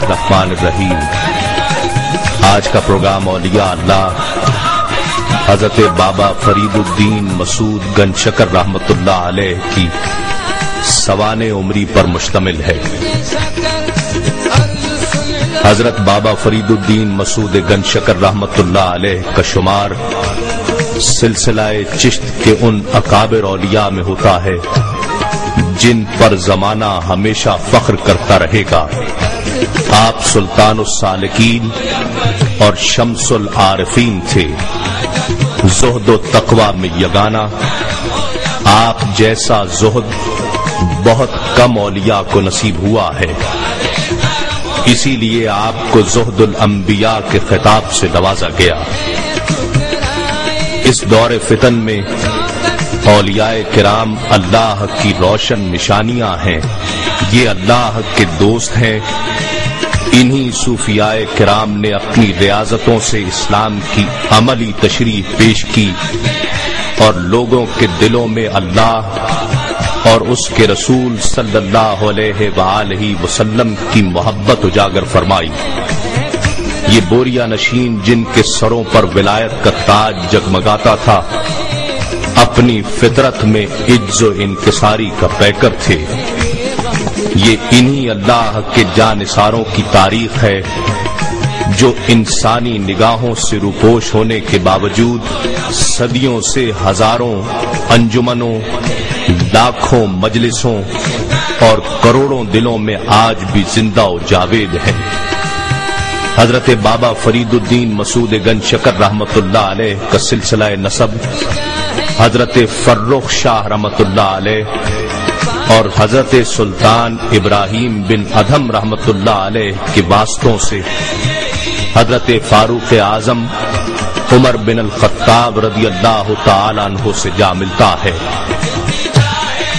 الرحمن الرحیم۔ آج کا پروگرام اولیاء اللہ حضرت بابا فرید الدین مسعود گنج شکر رحمۃ اللہ علیہ کی سوانح عمری پر مشتمل ہے۔ حضرت بابا فرید الدین مسعود گنج شکر رحمۃ اللہ علیہ کا شمار سلسلہ چشت کے ان اکابر اولیاء میں ہوتا ہے جن پر زمانہ ہمیشہ فخر کرتا رہے گا۔ آپ سلطان السالکین اور شمس العارفین تھے، زہد و تقوی میں یگانہ۔ آپ جیسا زہد بہت کم اولیاء کو نصیب ہوا ہے، اسی لیے آپ کو زہد الانبیاء کے خطاب سے نوازا گیا۔ اس دور فتن میں اولیاء کرام اللہ کی روشن نشانیاں ہیں، یہ اللہ کے دوست ہیں۔ انہی صوفیاء کرام نے اپنی ریاضتوں سے اسلام کی عملی تشریح پیش کی اور لوگوں کے دلوں میں اللہ اور اس کے رسول صلی اللہ علیہ وآلہ وسلم کی محبت اجاگر فرمائی۔ یہ بوریا نشین جن کے سروں پر ولایت کا تاج جگمگاتا تھا، اپنی فطرت میں عجز و انکساری کا پیکر تھے۔ یہ انہی اللہ کے جانثاروں کی تاریخ ہے جو انسانی نگاہوں سے روپوش ہونے کے باوجود صدیوں سے ہزاروں انجمنوں، لاکھوں مجلسوں اور کروڑوں دلوں میں آج بھی زندہ و جاوید ہیں۔ حضرت بابا فرید الدین مسعود گنج شکر رحمۃ اللہ علیہ کا سلسلہ نسب حضرت فرخ شاہ رحمۃ اللہ علیہ اور حضرت سلطان ابراہیم بن ادھم رحمۃ اللہ علیہ کے واسطوں سے حضرت فاروق اعظم عمر بن الخطاب رضی اللہ تعالی عنہ سے جا ملتا ہے۔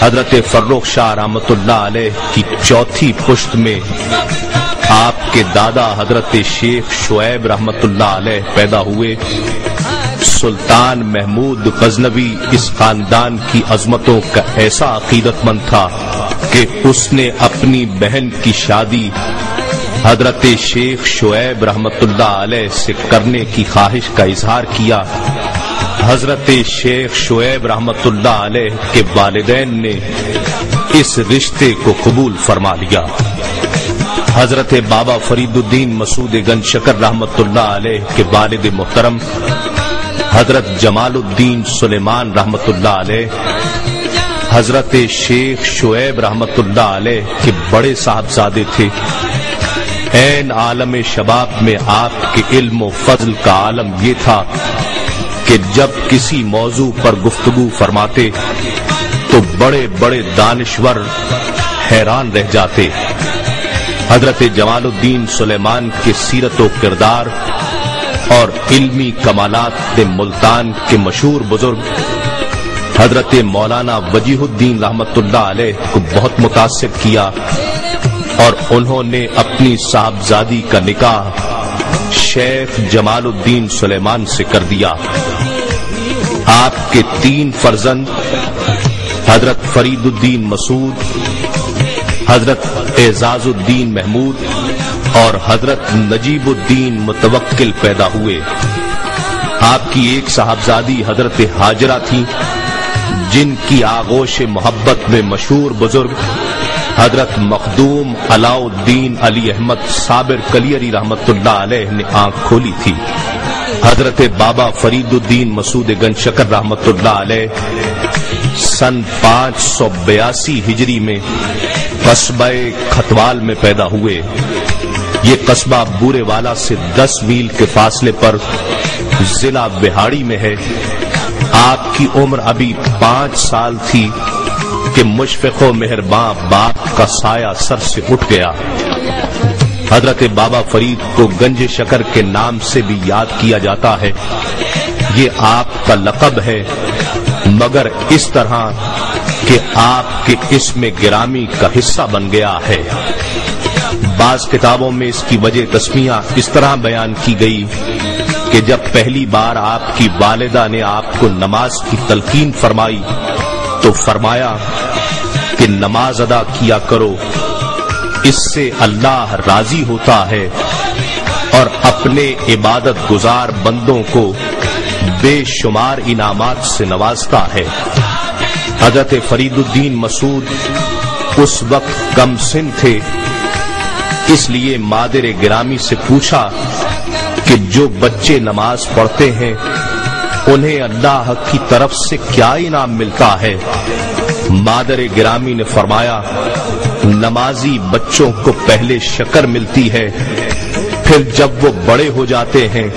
حضرت فرخ شاہ رحمۃ اللہ علیہ کی چوتھی پشت میں آپ کے دادا حضرت شیخ شعیب رحمۃ اللہ علیہ پیدا ہوئے۔ سلطان محمود غزنوی اس خاندان کی عظمتوں کا ایسا عقیدت مند تھا کہ اس نے اپنی بہن کی شادی حضرت شیخ شعیب رحمۃ اللہ علیہ سے کرنے کی خواہش کا اظہار کیا۔ حضرت شیخ شعیب رحمۃ اللہ علیہ کے والدین نے اس رشتے کو قبول فرما لیا۔ حضرت بابا فرید الدین مسعود گنج شکر رحمۃ اللہ علیہ کے والد محترم حضرت جمال الدین سلیمان رحمۃ اللہ علیہ حضرت شیخ شعیب رحمۃ اللہ علیہ کے بڑے صاحبزادے تھے۔ عین عالم شباب میں آپ کے علم و فضل کا عالم یہ تھا کہ جب کسی موضوع پر گفتگو فرماتے تو بڑے بڑے دانشور حیران رہ جاتے۔ حضرت جمال الدین سلیمان کے سیرت و کردار اور علمی کمالات ملتان کے مشہور بزرگ حضرت مولانا وجیہ الدین رحمۃ اللہ علیہ کو بہت متاثر کیا اور انہوں نے اپنی صاحبزادی کا نکاح شیخ جمال الدین سلیمان سے کر دیا۔ آپ کے 3 فرزند حضرت فرید الدین مسعود، حضرت اعزاز الدین محمود اور حضرت نجیب الدین متوکل پیدا ہوئے۔ آپ کی ایک صاحبزادی حضرت ہاجرہ تھی جن کی آغوش محبت میں مشہور بزرگ حضرت مخدوم علاء الدین علی احمد صابر کلیری رحمۃ اللہ علیہ نے آنکھ کھولی تھی۔ حضرت بابا فرید الدین مسعود گنج شکر رحمۃ اللہ علیہ سن 582 ہجری میں قصبہ کھتوال میں پیدا ہوئے۔ یہ قصبہ بورے والا سے 10 میل کے فاصلے پر ضلع بہاڑی میں ہے۔ آپ کی عمر ابھی 5 سال تھی کہ مشفق و مہرباں باپ کا سایہ سر سے اٹھ گیا۔ حضرت بابا فرید کو گنج شکر کے نام سے بھی یاد کیا جاتا ہے۔ یہ آپ کا لقب ہے، مگر اس طرح کہ آپ کے اسم گرامی کا حصہ بن گیا ہے۔ بعض کتابوں میں اس کی وجہ تسمیہ اس طرح بیان کی گئی کہ جب پہلی بار آپ کی والدہ نے آپ کو نماز کی تلقین فرمائی تو فرمایا کہ نماز ادا کیا کرو، اس سے اللہ راضی ہوتا ہے اور اپنے عبادت گزار بندوں کو بے شمار انعامات سے نوازتا ہے۔ حضرت فرید الدین مسعود اس وقت کم سن تھے، اس لیے مادر گرامی سے پوچھا کہ جو بچے نماز پڑھتے ہیں انہیں اللہ کی طرف سے کیا انعام ملتا ہے؟ مادر گرامی نے فرمایا، نمازی بچوں کو پہلے شکر ملتی ہے، پھر جب وہ بڑے ہو جاتے ہیں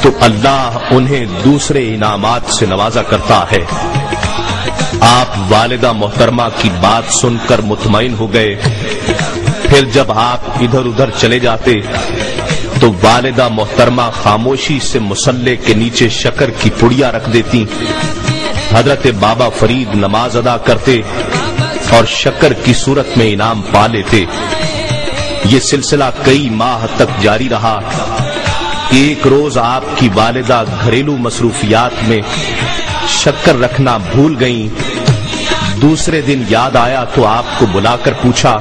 تو اللہ انہیں دوسرے انعامات سے نوازا کرتا ہے۔ آپ والدہ محترمہ کی بات سن کر مطمئن ہو گئے۔ پھر جب آپ ادھر ادھر چلے جاتے تو والدہ محترمہ خاموشی سے مصلے کے نیچے شکر کی پڑیا رکھ دیتی۔ حضرت بابا فرید نماز ادا کرتے اور شکر کی صورت میں انعام پا لیتے۔ یہ سلسلہ کئی ماہ تک جاری رہا۔ ایک روز آپ کی والدہ گھریلو مصروفیات میں شکر رکھنا بھول گئیں۔ دوسرے دن یاد آیا تو آپ کو بلا کر پوچھا،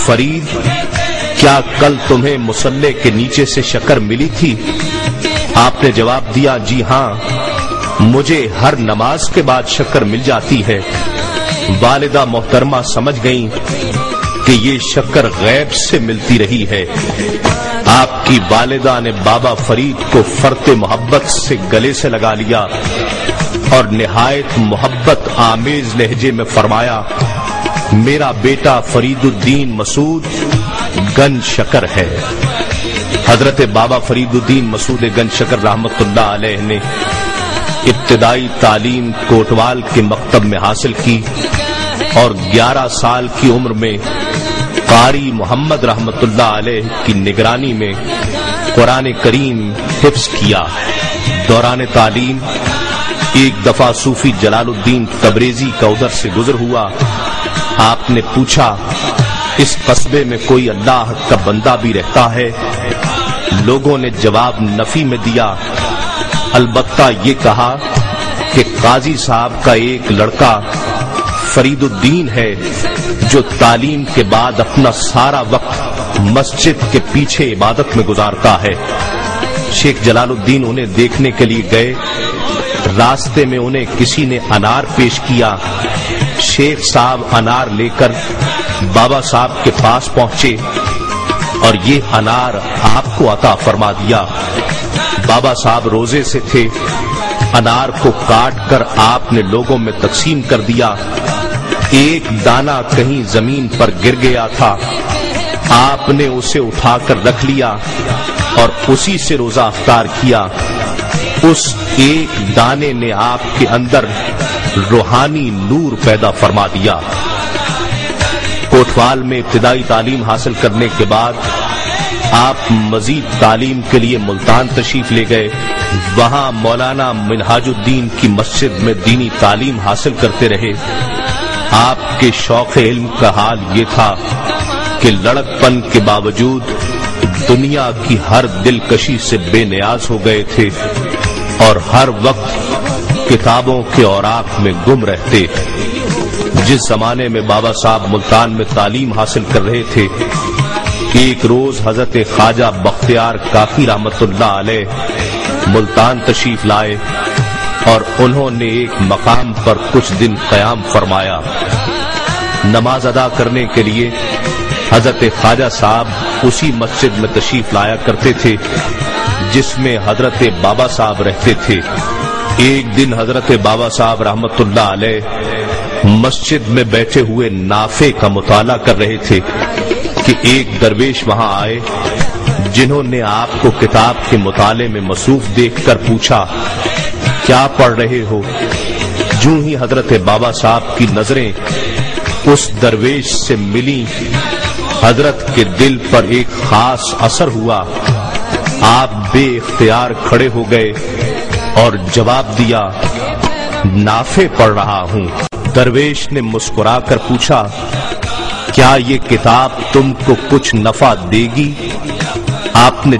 فرید کیا کل تمہیں مصلے کے نیچے سے شکر ملی تھی؟ آپ نے جواب دیا، جی ہاں، مجھے ہر نماز کے بعد شکر مل جاتی ہے۔ والدہ محترمہ سمجھ گئیں کہ یہ شکر غیب سے ملتی رہی ہے۔ آپ کی والدہ نے بابا فرید کو فرط محبت سے گلے سے لگا لیا اور نہایت محبت آمیز لہجے میں فرمایا، میرا بیٹا فرید الدین مسعود گن شکر ہے۔ حضرت بابا فرید الدین مسعود گن شکر رحمت اللہ علیہ نے ابتدائی تعلیم کوٹوال کے مکتب میں حاصل کی اور 11 سال کی عمر میں قاری محمد رحمت اللہ علیہ کی نگرانی میں قرآن کریم حفظ کیا۔ دوران تعلیم ایک دفعہ صوفی جلال الدین تبریزی کا ادھر سے گزر ہوا۔ آپ نے پوچھا، اس قصبے میں کوئی اللہ کا بندہ بھی رہتا ہے؟ لوگوں نے جواب نفی میں دیا، البتہ یہ کہا کہ قاضی صاحب کا ایک لڑکا فرید الدین ہے جو تعلیم کے بعد اپنا سارا وقت مسجد کے پیچھے عبادت میں گزارتا ہے۔ شیخ جلال الدین انہیں دیکھنے کے لیے گئے۔ راستے میں انہیں کسی نے انار پیش کیا۔ شیخ صاحب انار لے کر بابا صاحب کے پاس پہنچے اور یہ انار آپ کو عطا فرما دیا۔ بابا صاحب روزے سے تھے۔ انار کو کاٹ کر آپ نے لوگوں میں تقسیم کر دیا۔ ایک دانہ کہیں زمین پر گر گیا تھا، آپ نے اسے اٹھا کر رکھ لیا اور اسی سے روزہ افطار کیا۔ اس ایک دانے نے آپ کے اندر روحانی نور پیدا فرما دیا۔ کوٹوال میں ابتدائی تعلیم حاصل کرنے کے بعد آپ مزید تعلیم کے لیے ملتان تشریف لے گئے۔ وہاں مولانا منہاج الدین کی مسجد میں دینی تعلیم حاصل کرتے رہے۔ آپ کے شوق علم کا حال یہ تھا کہ لڑک پن کے باوجود دنیا کی ہر دلکشی سے بے نیاز ہو گئے تھے اور ہر وقت کتابوں کے اوراق میں گم رہتے۔ جس زمانے میں بابا صاحب ملتان میں تعلیم حاصل کر رہے تھے، ایک روز حضرت خواجہ بختیار کاکی رحمت اللہ علیہ ملتان تشریف لائے اور انہوں نے ایک مقام پر کچھ دن قیام فرمایا۔ نماز ادا کرنے کے لیے حضرت خواجہ صاحب اسی مسجد میں تشریف لایا کرتے تھے جس میں حضرت بابا صاحب رہتے تھے۔ ایک دن حضرت بابا صاحب رحمت اللہ علیہ مسجد میں بیٹھے ہوئے نافع کا مطالعہ کر رہے تھے کہ ایک درویش وہاں آئے جنہوں نے آپ کو کتاب کے مطالعے میں مصروف دیکھ کر پوچھا، کیا پڑھ رہے ہو؟ جو ہی حضرت بابا صاحب کی نظریں اس درویش سے ملی، حضرت کے دل پر ایک خاص اثر ہوا۔ آپ بے اختیار کھڑے ہو گئے اور جواب دیا، نافع پڑھ رہا ہوں۔ درویش نے مسکرا کر پوچھا، کیا یہ کتاب تم کو کچھ نفع دے گی؟ آپ نے